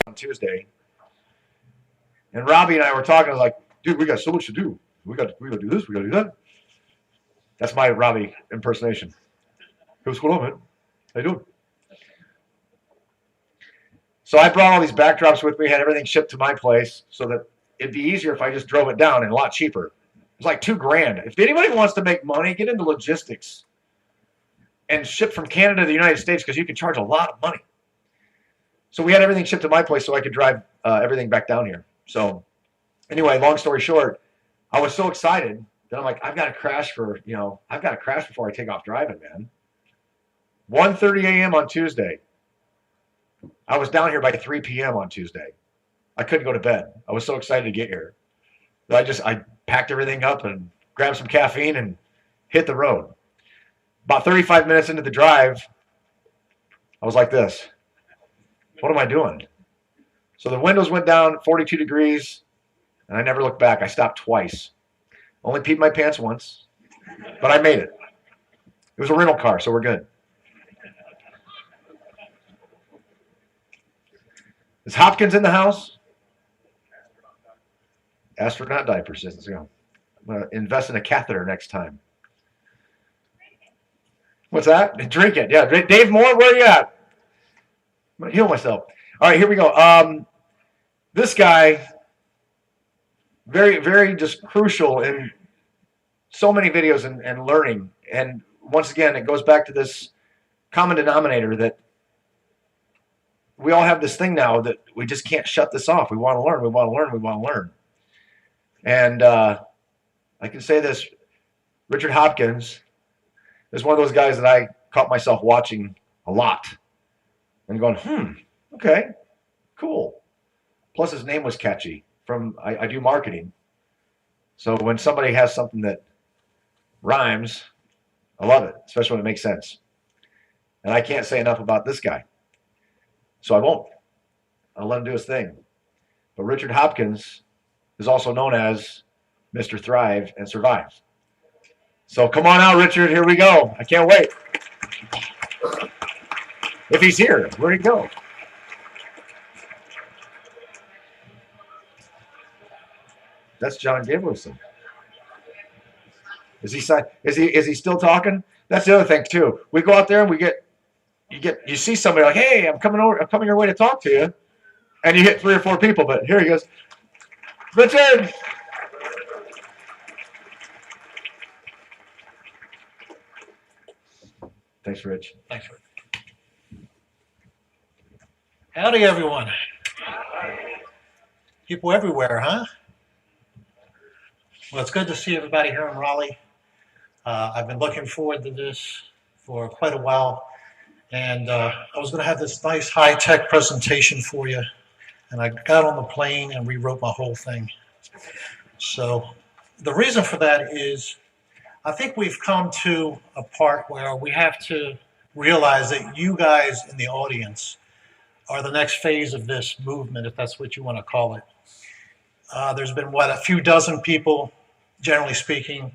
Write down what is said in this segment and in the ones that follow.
on Tuesday, and Robbie and I were talking. I was like, dude, we got so much to do. We got to do this. We got to do that. That's my Robbie impersonation. Hey, what's going on, man? How you doing? So I brought all these backdrops with me, had everything shipped to my place so that it'd be easier if I just drove it down and a lot cheaper. It's like $2,000. If anybody wants to make money, get into logistics and ship from Canada to the United States because you can charge a lot of money. So we had everything shipped to my place so I could drive everything back down here. So anyway, long story short, I was so excited that I'm like, I've got to crash I've got to crash before I take off driving, man. 1:30 a.m. on Tuesday. I was down here by 3 p.m. on Tuesday. I couldn't go to bed. I was so excited to get here. I packed everything up and grabbed some caffeine and hit the road. About 35 minutes into the drive, I was like this. What am I doing? So the windows went down 42 degrees, and I never looked back. I stopped twice. Only peed my pants once, but I made it. It was a rental car, so we're good. Is Hopkins in the house? Astronaut diapers. Let's go. I'm going to invest in a catheter next time. What's that? Drink it. Yeah. Dave Moore, where are you at? I'm going to heal myself. All right, here we go. This guy, very, very just crucial in so many videos and learning. And once again, it goes back to this common denominator that we all have this thing now that we just can't shut this off. We want to learn. We want to learn. We want to learn. And I can say this, Richard Hopkins is one of those guys that I caught myself watching a lot and going, okay, cool. Plus his name was catchy. I do marketing. So when somebody has something that rhymes, I love it, especially when it makes sense. And I can't say enough about this guy. So I won't. I'll let him do his thing. But Richard Hopkins is also known as Mr. Thrive and Survive. So come on out, Richard. Here we go. I can't wait. If he's here, where'd he go? That's John Gabrielson. Is he still talking? That's the other thing too. We go out there and you see somebody like, hey, I'm coming your way to talk to you, and you hit 3 or 4 people. But here he goes, Richard. Thanks, Rich. Thanks, Rich. Howdy, everyone. People everywhere, huh? Well, it's good to see everybody here in Raleigh. I've been looking forward to this for quite a while. And I was going to have this nice high-tech presentation for you. And I got on the plane and rewrote my whole thing. So the reason for that is I think we've come to a part where we have to realize that you guys in the audience are the next phase of this movement, if that's what you want to call it. There's been, a few dozen people, generally speaking,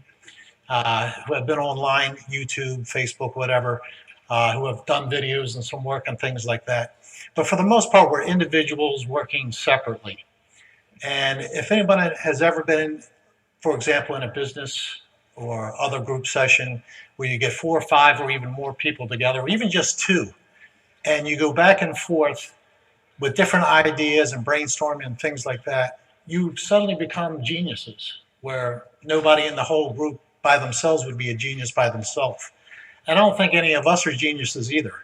who have been online, YouTube, Facebook, whatever, who have done videos and some work and things like that. But for the most part, we're individuals working separately. And if anybody has ever been, for example, in a business or other group session where you get 4 or 5 or even more people together, or even just 2, and you go back and forth with different ideas and brainstorming and things like that, you suddenly become geniuses where nobody in the whole group by themselves would be a genius by themselves. And I don't think any of us are geniuses either.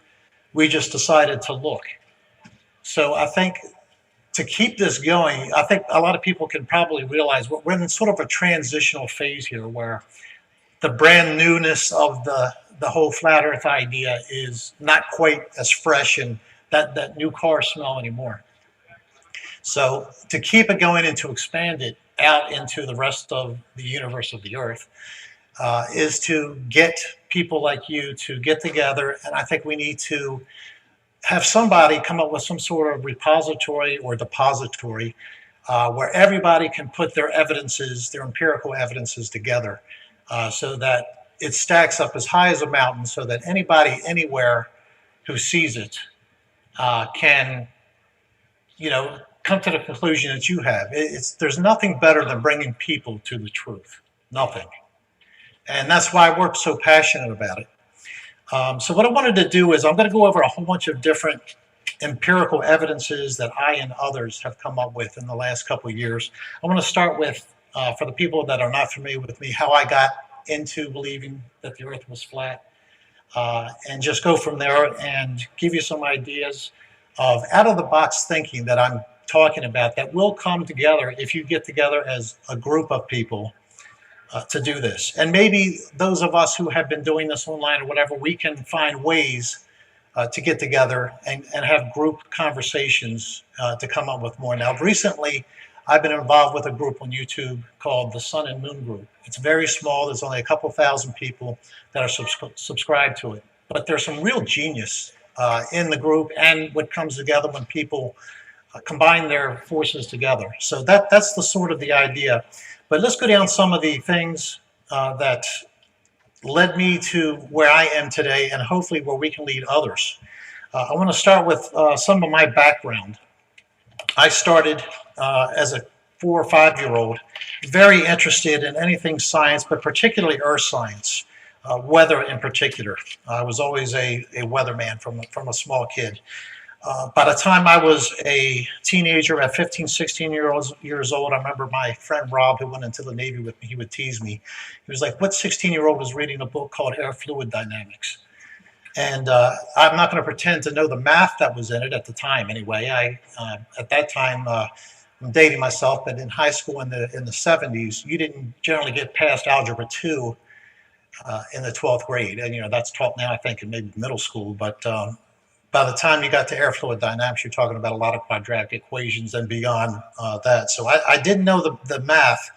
We just decided to look. So I think to keep this going, I think a lot of people can probably realize we're in sort of a transitional phase here where the brand newness of the whole flat earth idea is not quite as fresh and that new car smell anymore. So to keep it going and to expand it out into the rest of the universe of the earth is to get people like you to get together. And I think we need to have somebody come up with some sort of repository or depository where everybody can put their evidences, their empirical evidences together so that it stacks up as high as a mountain so that anybody anywhere who sees it can come to the conclusion that you have. There's nothing better than bringing people to the truth. Nothing. And that's why we're so passionate about it. So what I wanted to do is I'm going to go over a whole bunch of different empirical evidences that I and others have come up with in the last couple of years. I want to start with, for the people that are not familiar with me, how I got into believing that the earth was flat, and just go from there and give you some ideas of out-of-the-box thinking that I'm talking about that will come together if you get together as a group of people to do this. And maybe those of us who have been doing this online or whatever, we can find ways to get together and have group conversations to come up with more. Now, recently, I've been involved with a group on YouTube called the Sun and Moon Group. It's very small. There's only a couple thousand people that are subscribed to it. But there's some real genius in the group and what comes together when people combine their forces together. So that's the sort of the idea. But let's go down some of the things that led me to where I am today and hopefully where we can lead others. I want to start with some of my background. I started as a 4 or 5-year-old, very interested in anything science, but particularly earth science, weather in particular. I was always a weatherman from a small kid. By the time I was a teenager, at 15, 16 years old, I remember my friend Rob, who went into the Navy with me, he would tease me. He was like, what 16-year-old was reading a book called Air Fluid Dynamics? And I'm not going to pretend to know the math that was in it at the time anyway. At that time, I'm dating myself, but in high school in the 70s, you didn't generally get past Algebra 2 in the 12th grade. And, that's taught now, I think, in maybe middle school. But by the time you got to air fluid dynamics, you're talking about a lot of quadratic equations and beyond that. So I didn't know the math,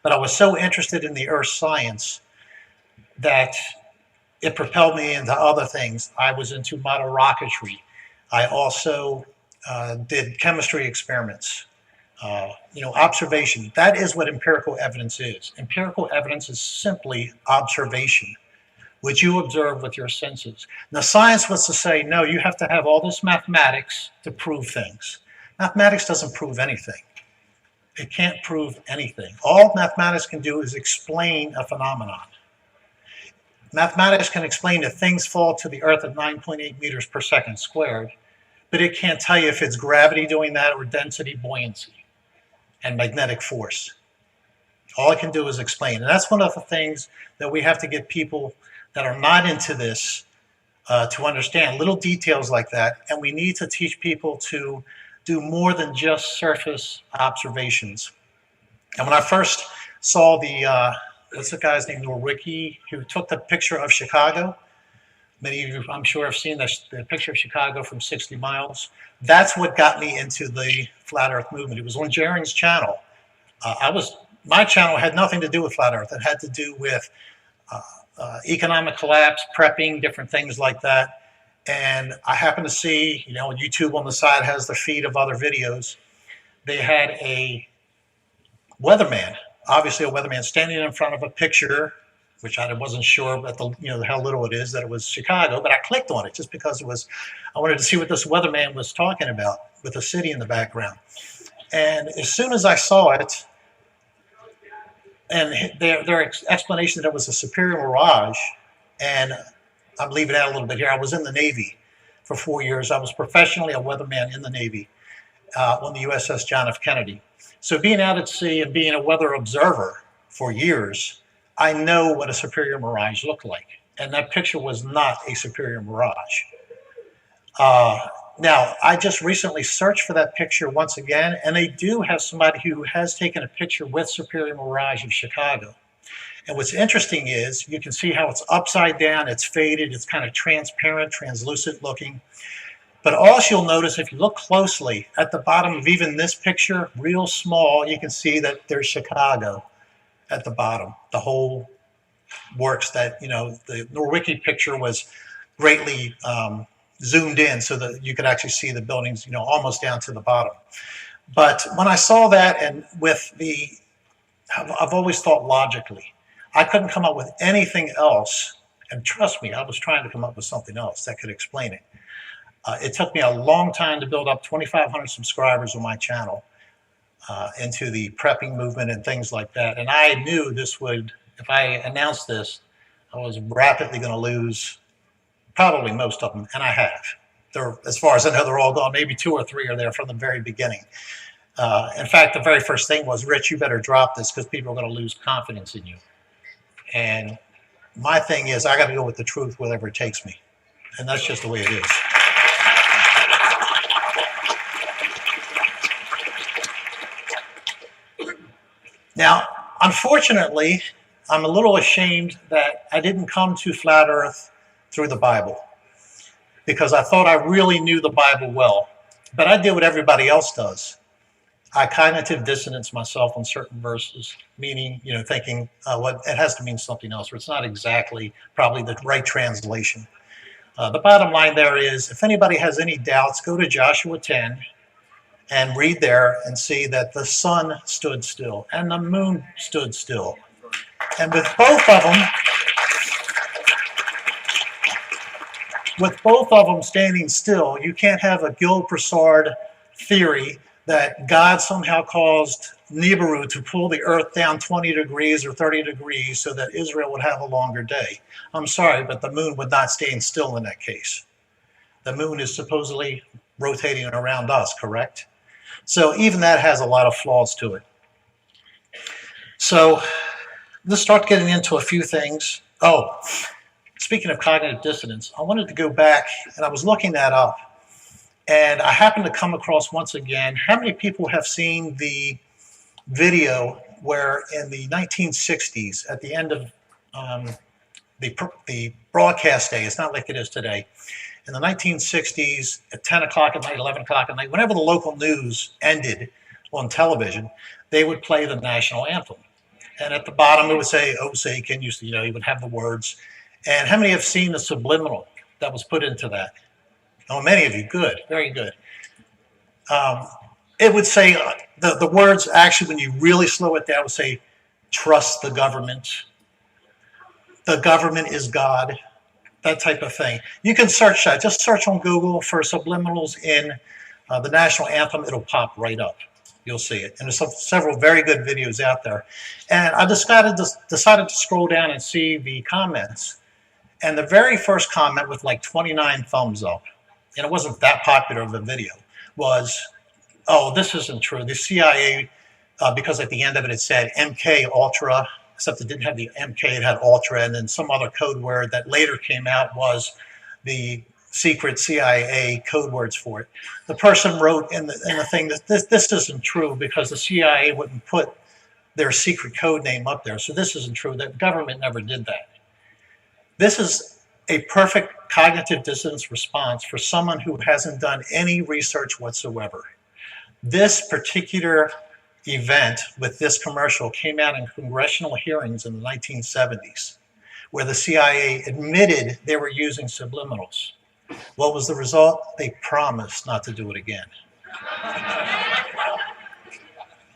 but I was so interested in the earth science that it propelled me into other things. I was into model rocketry. I also did chemistry experiments, observation. That is what empirical evidence is. Empirical evidence is simply observation, which you observe with your senses. Now, science was to say, no, you have to have all this mathematics to prove things. Mathematics doesn't prove anything. It can't prove anything. All mathematics can do is explain a phenomenon. Mathematics can explain that things fall to the earth at 9.8 meters per second squared, but it can't tell you if it's gravity doing that or density, buoyancy, and magnetic force. All it can do is explain. And that's one of the things that we have to get people that are not into this to understand, little details like that. And we need to teach people to do more than just surface observations. And when I first saw what's the guy's name, Norwicki, who took the picture of Chicago. Many of you, I'm sure, have seen the picture of Chicago from 60 miles. That's what got me into the flat earth movement. It was on Jaring's channel. My channel had nothing to do with flat earth. It had to do with economic collapse, prepping, different things like that. And I happened to see, YouTube on the side has the feed of other videos. They had a weatherman, obviously a weatherman, standing in front of a picture, which I wasn't sure about how little it is, that it was Chicago, but I clicked on it just because I wanted to see what this weatherman was talking about with the city in the background. And as soon as I saw it, and their explanation that it was a superior mirage, and I'm leaving out a little bit here. I was in the Navy for 4 years. I was professionally a weatherman in the Navy on the USS John F. Kennedy. So being out at sea and being a weather observer for years, I know what a superior mirage looked like. And that picture was not a superior mirage. Now, I just recently searched for that picture once again, and they do have somebody who has taken a picture with superior mirage of Chicago. And what's interesting is you can see how it's upside down, it's faded, it's kind of transparent, translucent looking. But also you'll notice if you look closely at the bottom of even this picture, real small, you can see that there's Chicago at the bottom. The whole works that, the Norwicki picture was greatly zoomed in so that you could actually see the buildings, almost down to the bottom. But when I saw that, and I've always thought logically, I couldn't come up with anything else. And trust me, I was trying to come up with something else that could explain it. It took me a long time to build up 2,500 subscribers on my channel into the prepping movement and things like that. And I knew this would, if I announced this, I was rapidly going to lose probably most of them, and I have. They're, as far as I know, they're all gone. Maybe 2 or 3 are there from the very beginning. In fact, the very first thing was, Rich, you better drop this because people are going to lose confidence in you. And my thing is, I got to go with the truth wherever it takes me. And that's just the way it is. Now, unfortunately, I'm a little ashamed that I didn't come to Flat Earth through the Bible, because I thought I really knew the Bible well. But I did what everybody else does. I cognitive dissonance myself on certain verses, meaning, thinking, what it has to mean something else, or it's not exactly probably the right translation. The bottom line there is, if anybody has any doubts, go to Joshua 10 and read there and see that the sun stood still and the moon stood still. And with both of them standing still, you can't have a Gil-Broussard theory that God somehow caused Nibiru to pull the earth down 20 degrees or 30 degrees so that Israel would have a longer day. I'm sorry, but the moon would not stand still in that case. The moon is supposedly rotating around us, correct? So even that has a lot of flaws to it. So let's start getting into a few things. Oh, speaking of cognitive dissonance, I wanted to go back, and I was looking that up, and I happened to come across once again, how many people have seen the video where in the 1960s, at the end of the broadcast day, it's not like it is today, in the 1960s, at 10 o'clock at night, 11 o'clock at night, whenever the local news ended on television, they would play the national anthem. And at the bottom, it would say, "Oh, say, can you see?" You would have the words. And how many have seen the subliminal that was put into that? Oh, many of you. Good. Very good. It would say, the words, actually, when you really slow it down, would say, "Trust the government. The government is God." That type of thing. You can search that. Just search on Google for subliminals in the national anthem. It'll pop right up. You'll see it. And there's several very good videos out there. And I decided to scroll down and see the comments. And the very first comment with like 29 thumbs up, and it wasn't that popular of a video, was, "Oh, this isn't true. The CIA," because at the end of it, it said MK Ultra, except it didn't have the MK, it had Ultra, and then some other code word that later came out was the secret CIA code words for it. The person wrote in the thing that this isn't true because the CIA wouldn't put their secret code name up there. So this isn't true. The government never did that. This is a perfect cognitive dissonance response for someone who hasn't done any research whatsoever. This particular event with this commercial came out in congressional hearings in the 1970s, where the CIA admitted they were using subliminals. What was the result? They promised not to do it again.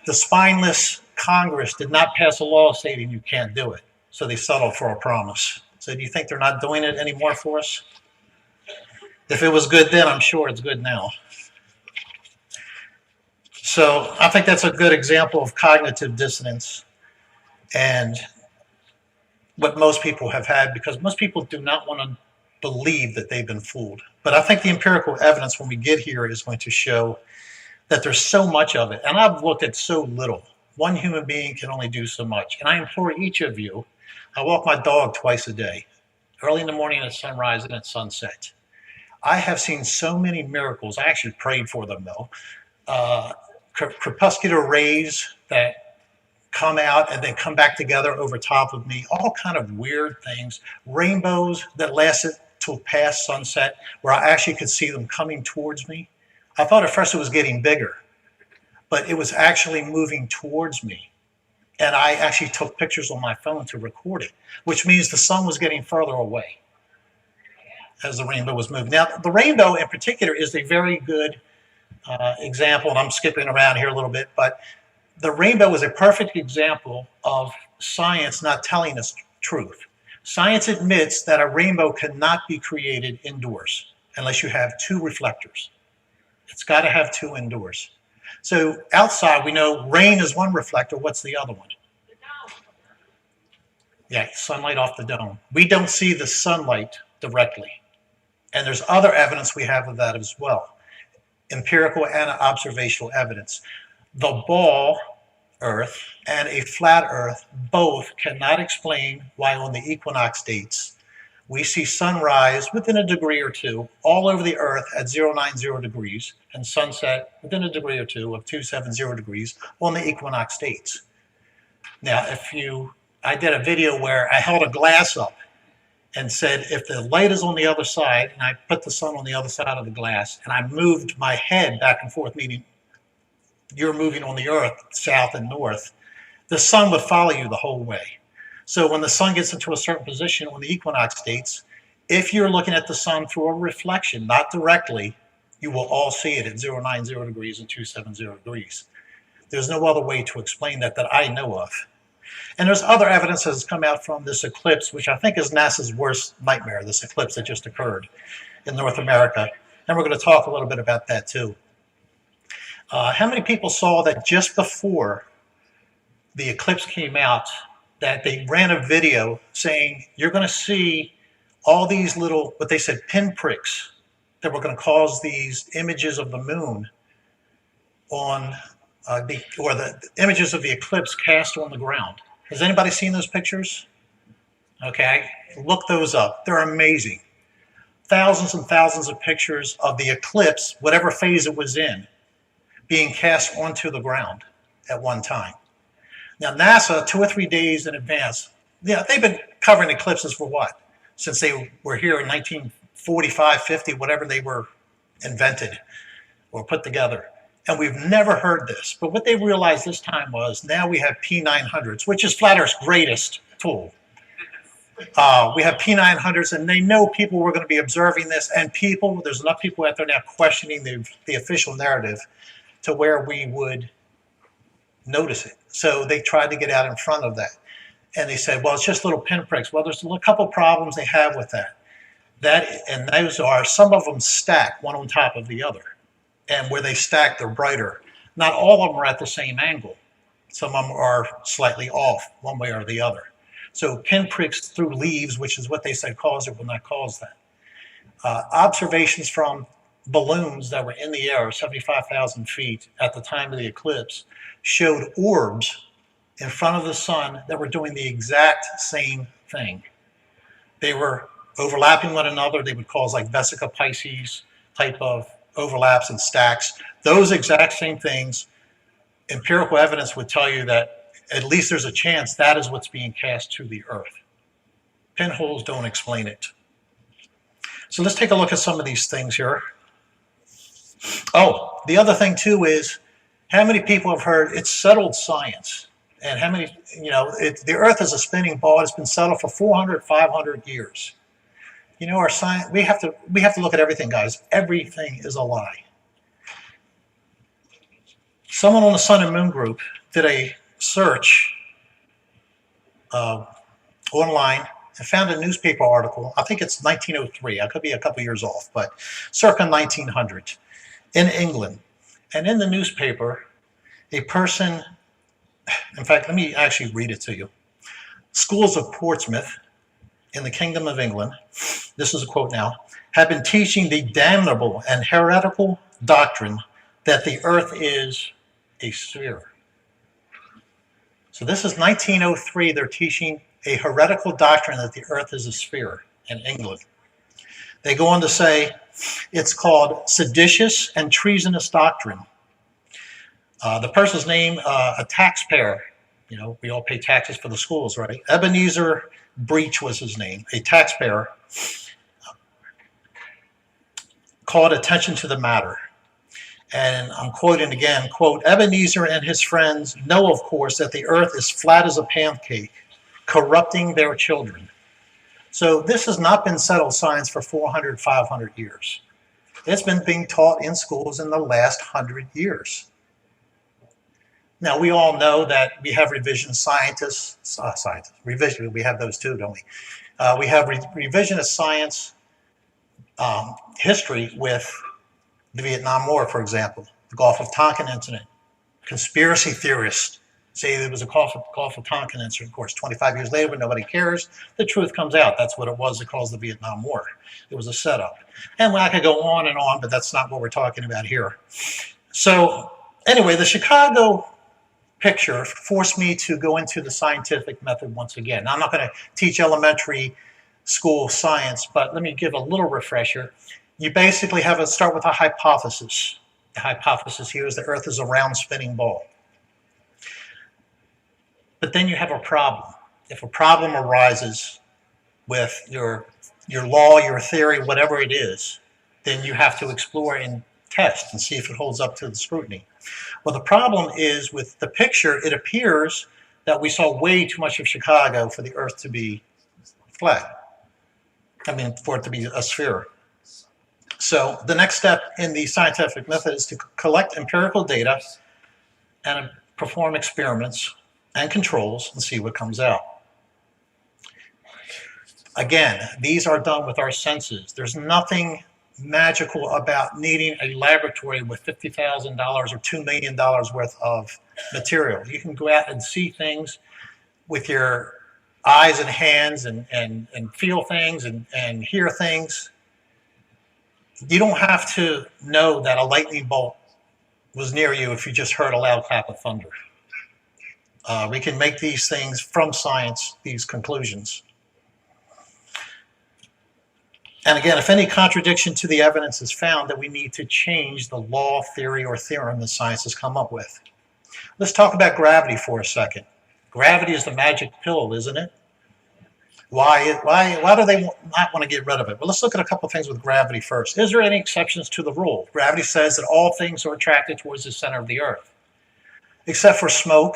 The spineless Congress did not pass a law stating you can't do it, so they settled for a promise. So do you think they're not doing it anymore for us? If it was good then, I'm sure it's good now. So I think that's a good example of cognitive dissonance and what most people have had, because most people do not want to believe that they've been fooled. But I think the empirical evidence when we get here is going to show that there's so much of it. And I've looked at so little. One human being can only do so much. And I implore each of you, I walk my dog twice a day, early in the morning at sunrise and at sunset. I have seen so many miracles. I actually prayed for them, though. Crepuscular rays that come out and then come back together over top of me, all kind of weird things. Rainbows that lasted till past sunset, where I actually could see them coming towards me. I thought at first it was getting bigger, but it was actually moving towards me. And I actually took pictures on my phone to record it, which means the sun was getting further away as the rainbow was moving. Now, the rainbow in particular is a very good example, and I'm skipping around here a little bit, but the rainbow is a perfect example of science not telling us truth. Science admits that a rainbow cannot be created indoors, unless you have two reflectors. It's got to have two indoors. So outside, we know rain is one reflector. What's the other one? Yeah, sunlight off the dome. We don't see the sunlight directly. And there's other evidence we have of that as well. Empirical and observational evidence. The ball Earth and a flat Earth both cannot explain why on the equinox dates we see sunrise within a degree or two all over the Earth at 090 degrees and sunset within a degree or two of 270 degrees on the equinox dates. Now, I did a video where I held a glass up and said, if the light is on the other side, and I put the sun on the other side of the glass, and I moved my head back and forth, meaning you're moving on the Earth south and north, the sun would follow you the whole way. So when the sun gets into a certain position on the equinox dates, if you're looking at the sun through a reflection, not directly, you will all see it at 090 degrees and 270 degrees. There's no other way to explain that I know of. And there's other evidence that has come out from this eclipse, which I think is NASA's worst nightmare, this eclipse that just occurred in North America. And we're going to talk a little bit about that too. How many people saw that just before the eclipse came out, that they ran a video saying, you're going to see all these little, what they said, pinpricks that were going to cause these images of the moon on, the images of the eclipse cast on the ground. Has anybody seen those pictures? Okay, look those up. They're amazing. Thousands and thousands of pictures of the eclipse, whatever phase it was in, being cast onto the ground at one time. Now, NASA, 2 or 3 days in advance, they've been covering eclipses for what? Since they were here in 1945, 50, whatever they were invented or put together. And we've never heard this. But what they realized this time was now we have P900s, which is Flat Earth's greatest tool. We have P900s, and they know people were going to be observing this. And there's enough people out there now questioning the official narrative to where we would notice it. So they tried to get out in front of that. And they said, well, it's just little pinpricks. Well, there's a couple problems they have with that. And those are, some of them stack one on top of the other. And where they stack, they're brighter. Not all of them are at the same angle. Some of them are slightly off one way or the other. So pinpricks through leaves, which is what they said cause it, will not cause that. Observations from balloons that were in the air, 75,000 feet at the time of the eclipse, showed orbs in front of the sun that were doing the exact same thing. They were overlapping one another. They would cause like Vesica Pisces type of overlaps and stacks. Those exact same things, empirical evidence would tell you that at least there's a chance that is what's being cast to the Earth. Pinholes don't explain it. So let's take a look at some of these things here. Oh, the other thing too is, how many people have heard it's settled science? And how many, the Earth is a spinning ball. It's been settled for 400, 500 years. Our science, we have to look at everything, guys. Everything is a lie. Someone on the Sun and Moon group did a search online and found a newspaper article. I think it's 1903. I could be a couple years off, but circa 1900 in England. And in the newspaper, a person, in fact, let me actually read it to you. Schools of Portsmouth in the Kingdom of England, this is a quote now, have been teaching the damnable and heretical doctrine that the Earth is a sphere. So this is 1903. They're teaching a heretical doctrine that the Earth is a sphere in England. They go on to say it's called seditious and treasonous doctrine. The person's name, a taxpayer, we all pay taxes for the schools, right? Ebenezer Breach was his name, a taxpayer, called attention to the matter. And I'm quoting again, quote, Ebenezer and his friends know, of course, that the Earth is flat as a pancake, corrupting their children. So this has not been settled science for 400, 500 years. It's been being taught in schools in the last 100 years. Now, we all know that we have revisionist scientists, we have those too, don't we? We have revisionist science history with the Vietnam War, for example, the Gulf of Tonkin incident. Conspiracy theorists say it was a Gulf of Tonkin incident. Of course, 25 years later, when nobody cares, the truth comes out. That's what it was that caused the Vietnam War. It was a setup. And I could go on and on, but that's not what we're talking about here. So anyway, the Chicago picture forced me to go into the scientific method once again. Now, I'm not going to teach elementary school science, but let me give a little refresher. You basically have to start with a hypothesis. The hypothesis here is the Earth is a round spinning ball. But then you have a problem. If a problem arises with your law, your theory, whatever it is, then you have to explore and test and see if it holds up to the scrutiny. Well, the problem is with the picture, it appears that we saw way too much of Chicago for the Earth to be flat. I mean, for it to be a sphere. So the next step in the scientific method is to collect empirical data and perform experiments and controls and see what comes out. Again, these are done with our senses. There's nothing magical about needing a laboratory with $50,000 or $2 million worth of material. You can go out and see things with your eyes and hands and feel things and hear things. You don't have to know that a lightning bolt was near you if you just heard a loud clap of thunder. We can make these things from science, these conclusions. And again, if any contradiction to the evidence is found, that we need to change the law, theory, or theorem that science has come up with. Let's talk about gravity for a second. Gravity is the magic pill, isn't it? Why do they not want to get rid of it? Well, let's look at a couple of things with gravity first. Is there any exceptions to the rule? Gravity says that all things are attracted towards the center of the Earth, except for smoke,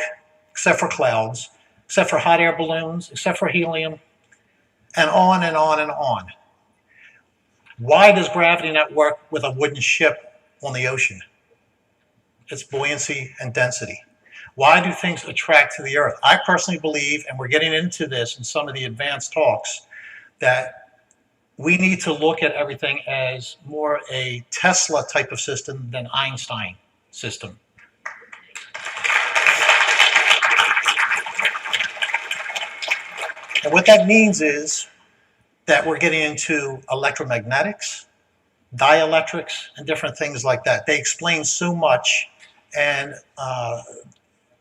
except for clouds, except for hot air balloons, except for helium, and on and on and on. Why does gravity not work with a wooden ship on the ocean? It's buoyancy and density. Why do things attract to the Earth? I personally believe, and we're getting into this in some of the advanced talks, that we need to look at everything as more a Tesla type of system than Einstein system. And what that means is that we're getting into electromagnetics, dielectrics, and different things like that. They explain so much, and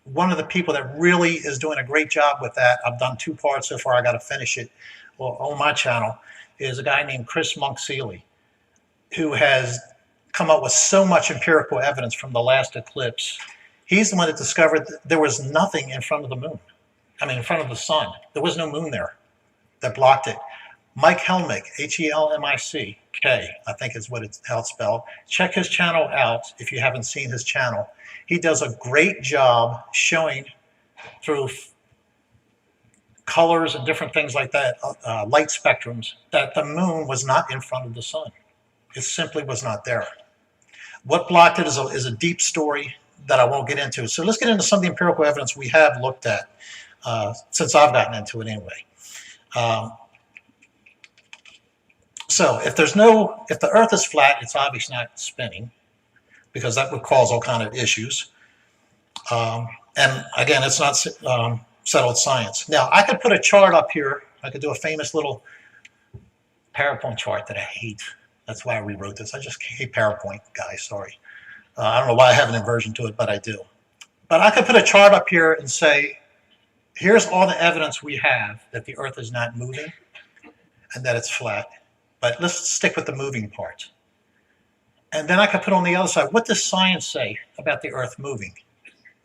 one of the people that really is doing a great job with that, I've done 2 parts so far, I got to finish it on my channel, is a guy named Chris Monk-Seeley, who has come up with so much empirical evidence from the last eclipse. He's the one that discovered that there was nothing in front of the moon. I mean, in front of the sun. There was no moon there that blocked it. Mike Helmick, H-E-L-M-I-C-K, I think is how it's spelled. Check his channel out if you haven't seen his channel. He does a great job showing through colors and different things like that, light spectrums, that the moon was not in front of the sun. It simply was not there. What blocked it is a deep story that I won't get into. So let's get into some of the empirical evidence we have looked at since I've gotten into it anyway. So if the Earth is flat, it's obviously not spinning, because that would cause all kind of issues. And again, it's not settled science. Now, I could put a chart up here. I could do a famous little PowerPoint chart that I hate. That's why I rewrote this. I just hate PowerPoint, guys. Sorry. I don't know why I have an aversion to it, but I do. But I could put a chart up here and say, here's all the evidence we have that the Earth is not moving and that it's flat. But let's stick with the moving part. And then I could put on the other side, what does science say about the Earth moving?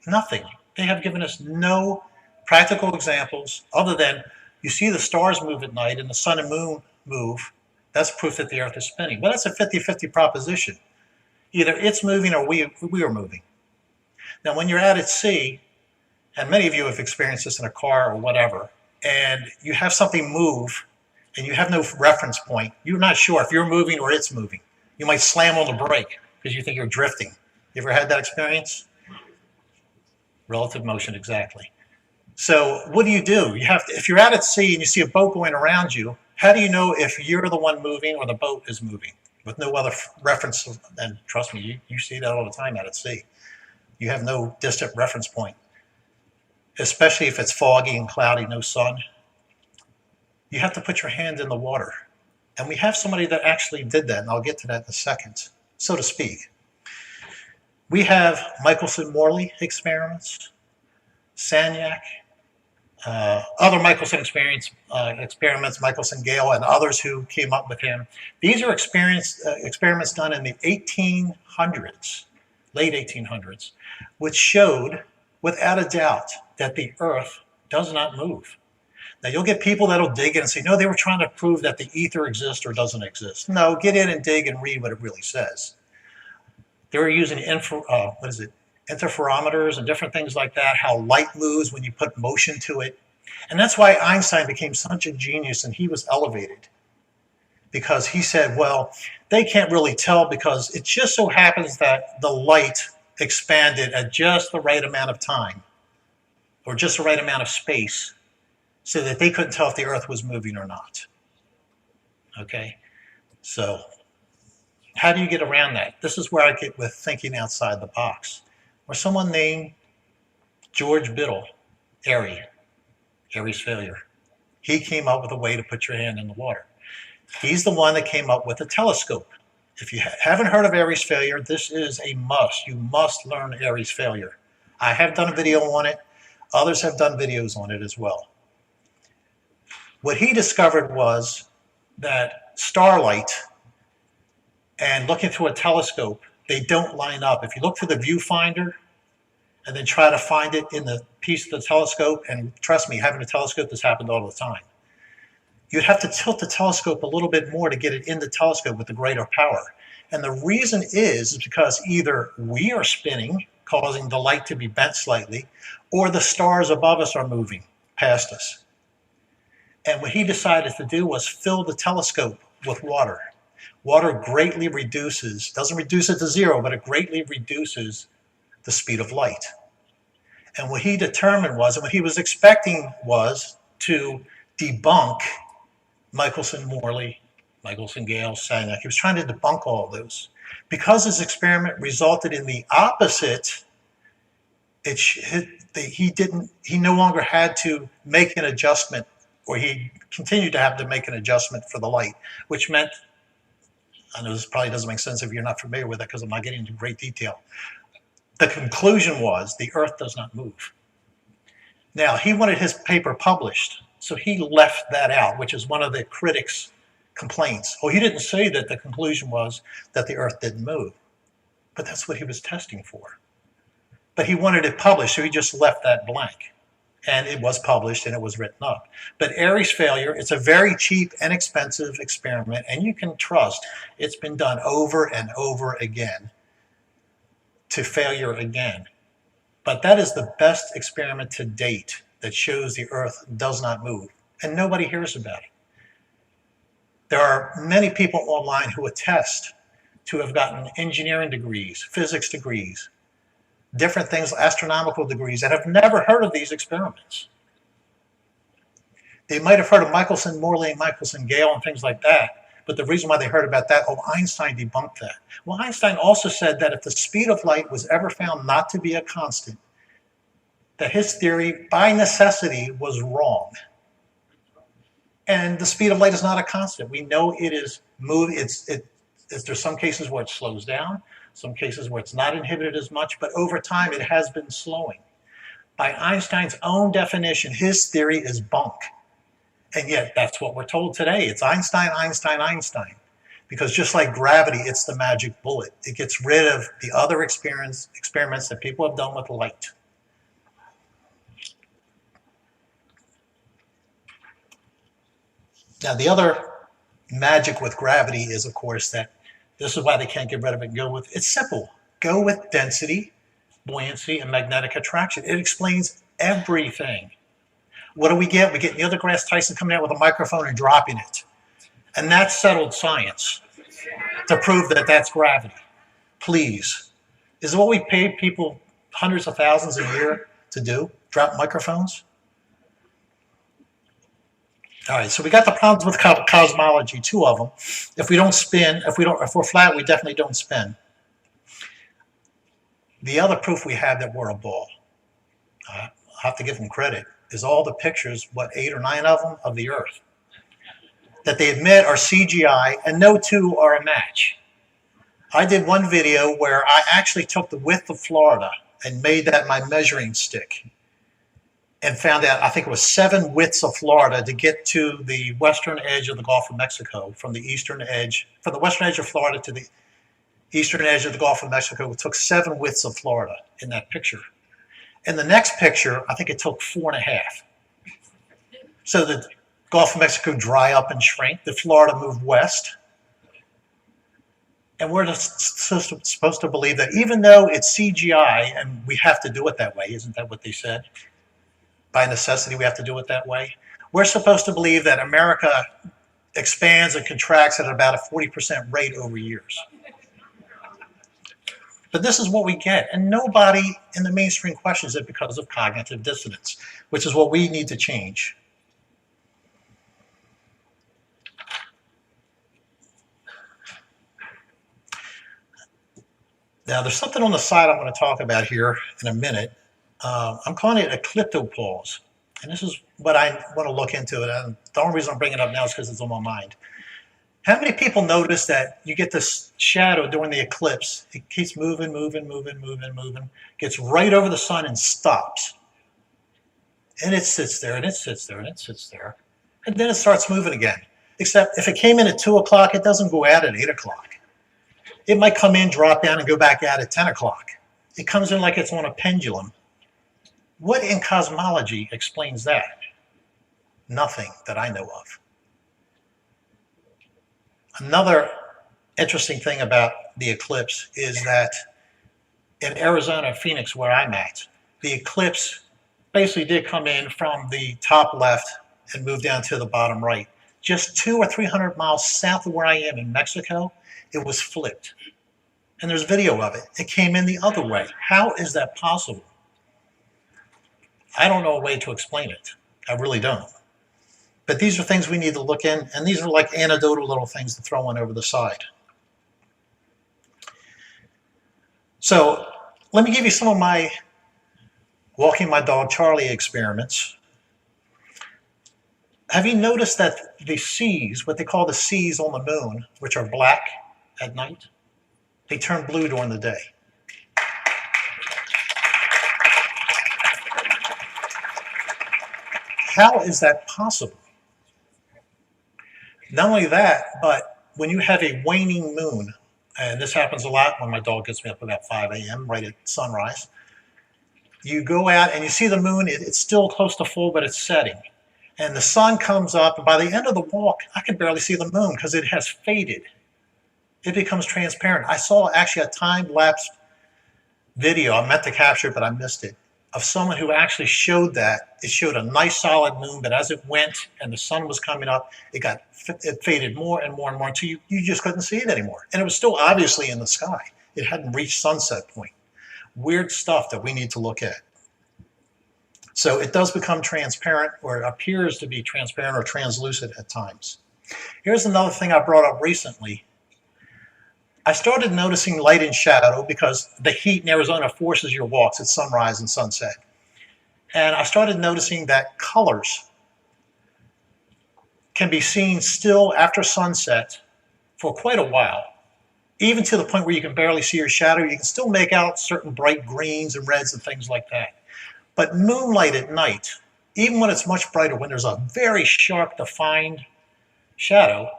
Nothing. They have given us no practical examples other than you see the stars move at night and the sun and moon move. That's proof that the Earth is spinning. But that's a 50-50 proposition. Either it's moving or we are moving. Now, when you're out at sea, and many of you have experienced this in a car or whatever, and you have something move and you have no reference point, you're not sure if you're moving or it's moving. You might slam on the brake because you think you're drifting. You ever had that experience? Relative motion, exactly. So what do? You have to, if you're out at sea and you see a boat going around you, how do you know if you're the one moving or the boat is moving? With no other reference, and trust me, you see that all the time out at sea. You have no distant reference point, especially if it's foggy and cloudy, no sun. You have to put your hand in the water. And we have somebody that actually did that, and I'll get to that in a second, so to speak. We have Michelson-Morley experiments, Sagnac, other Michelson experiments, Michelson-Gale, and others who came up with him. These are experiments done in the 1800s, late 1800s, which showed, without a doubt, that the Earth does not move. Now, you'll get people that'll dig in and say, no, they were trying to prove that the ether exists or doesn't exist. No, get in and dig and read what it really says. They were using interferometers and different things like that, how light moves when you put motion to it. And that's why Einstein became such a genius, and he was elevated. Because he said, well, they can't really tell because it just so happens that the light expanded at just the right amount of time or just the right amount of space so that they couldn't tell if the Earth was moving or not. Okay? So how do you get around that? This is where I get with thinking outside the box. Or someone named George Biddle, Airy's failure. He came up with a way to put your hand in the water. He's the one that came up with a telescope. If you haven't heard of Airy's failure, this is a must. You must learn Airy's failure. I have done a video on it. Others have done videos on it as well. What he discovered was that starlight and looking through a telescope, they don't line up. If you look through the viewfinder and then try to find it in the piece of the telescope, and trust me, having a telescope, this happened all the time. You'd have to tilt the telescope a little bit more to get it in the telescope with the greater power. And the reason is because either we are spinning, causing the light to be bent slightly, or the stars above us are moving past us. And what he decided to do was fill the telescope with water. Water greatly reduces, doesn't reduce it to zero, but it greatly reduces the speed of light. And what he determined was, and what he was expecting was to debunk Michelson-Morley, Michelson-Gale, Sagnac. He was trying to debunk all of those. Because his experiment resulted in the opposite, he no longer had to make an adjustment, or he continued to have to make an adjustment for the light, which meant, I know this probably doesn't make sense if you're not familiar with it because I'm not getting into great detail. The conclusion was the Earth does not move. Now, he wanted his paper published, so he left that out, which is one of the critics' complaints. Oh, he didn't say that the conclusion was that the Earth didn't move, but that's what he was testing for. But he wanted it published, so he just left that blank. And it was published and it was written up. But Airy's failure, it's a very cheap and expensive experiment, and you can trust it's been done over and over again to failure again. But that is the best experiment to date that shows the Earth does not move, and nobody hears about it. There are many people online who attest to have gotten engineering degrees, physics degrees, different things, astronomical degrees, that have never heard of these experiments. They might have heard of Michelson-Morley and Michelson-Gale and things like that, but the reason why they heard about that, oh, Einstein debunked that. Well, Einstein also said that if the speed of light was ever found not to be a constant, that his theory, by necessity, was wrong. And the speed of light is not a constant. We know it is there's some cases where it slows down, some cases where it's not inhibited as much, but over time it has been slowing. By Einstein's own definition, his theory is bunk. And yet that's what we're told today. It's Einstein, Einstein, Einstein. Because just like gravity, it's the magic bullet. It gets rid of the other experiments that people have done with light. Now, the other magic with gravity is, of course, that this is why they can't get rid of it and go with, it's simple. Go with density, buoyancy, and magnetic attraction. It explains everything. What do we get? We get Neil deGrasse Tyson coming out with a microphone and dropping it. And that's settled science to prove that that's gravity. Please. Is it what we pay people hundreds of thousands a year to do? Drop microphones? All right, so we got the problems with cosmology, two of them. If we don't spin, if we're flat, we definitely don't spin. The other proof we have that we're a ball, I have to give them credit, is all the pictures, what, 8 or 9 of them, of the Earth, that they admit are CGI, and no two are a match. I did one video where I actually took the width of Florida and made that my measuring stick, and found out, I think it was 7 widths of Florida to get to the western edge of the Gulf of Mexico, from the western edge of Florida to the eastern edge of the Gulf of Mexico. It took 7 widths of Florida in that picture. In the next picture, I think it took 4.5. So the Gulf of Mexico dry up and shrink, the Florida moved west. And we're just supposed to believe that even though it's CGI, and we have to do it that way, isn't that what they said? By necessity, we have to do it that way. We're supposed to believe that America expands and contracts at about a 40% rate over years. But this is what we get. And nobody in the mainstream questions it because of cognitive dissonance, which is what we need to change. Now, there's something on the side I'm going to talk about here in a minute. I'm calling it ecliptopause. And this is what I want to look into. And the only reason I'm bringing it up now is because it's on my mind. How many people notice that you get this shadow during the eclipse? It keeps moving, gets right over the sun and stops. And it sits there, and it sits there, and it sits there. And then it starts moving again. Except if it came in at 2 o'clock, it doesn't go out at 8 o'clock. It might come in, drop down, and go back out at 10 o'clock. It comes in like it's on a pendulum. What in cosmology explains that? Nothing that I know of. Another interesting thing about the eclipse is that in Arizona, Phoenix, where I'm at, the eclipse basically did come in from the top left and move down to the bottom right. Just 200 or 300 miles south of where I am in Mexico, it was flipped. And there's video of it. It came in the other way. How is that possible? I don't know a way to explain it. I really don't. But these are things we need to look in, and these are like anecdotal little things to throw in over the side. So let me give you some of my walking my dog Charlie experiments. Have you noticed that the seas, what they call the seas on the moon, which are black at night, they turn blue during the day? How is that possible? Not only that, but when you have a waning moon, and this happens a lot when my dog gets me up about 5 a.m., right at sunrise, you go out and you see the moon, it's still close to full, but it's setting. And the sun comes up, and by the end of the walk, I can barely see the moon because it has faded. It becomes transparent. I saw actually a time-lapse video, I meant to capture it, but I missed it, of someone who actually showed that. It showed a nice solid moon, but as it went and the sun was coming up, it faded more and more and more until you just couldn't see it anymore. And it was still obviously in the sky. It hadn't reached sunset point. Weird stuff that we need to look at. So it does become transparent, or it appears to be transparent or translucent at times. Here's another thing I brought up recently. I started noticing light and shadow because the heat in Arizona forces your walks at sunrise and sunset. And I started noticing that colors can be seen still after sunset for quite a while, even to the point where you can barely see your shadow. You can still make out certain bright greens and reds and things like that. But moonlight at night, even when it's much brighter, when there's a very sharp, defined shadow,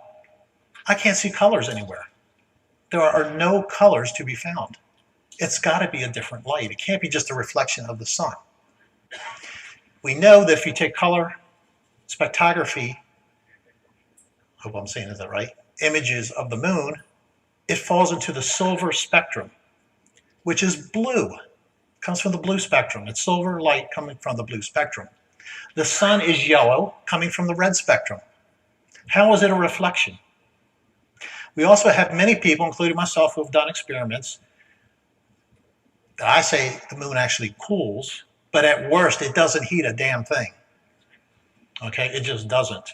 I can't see colors anywhere. There are no colors to be found. It's got to be a different light. It can't be just a reflection of the sun. We know that if you take color spectrography, hope I'm saying that right, images of the moon, it falls into the silver spectrum, which is blue. It comes from the blue spectrum. It's silver light coming from the blue spectrum. The sun is yellow, coming from the red spectrum. How is it a reflection? We also have many people, including myself, who have done experiments that I say the moon actually cools, but at worst, it doesn't heat a damn thing. Okay, it just doesn't.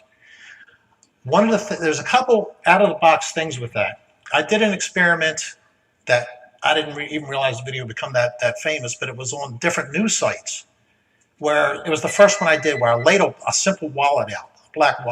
One of there's a couple out of the box things with that. I did an experiment that I didn't even realize the video would become that famous, but it was on different news sites where it was the first one I did where I laid a simple wallet out, a black wallet.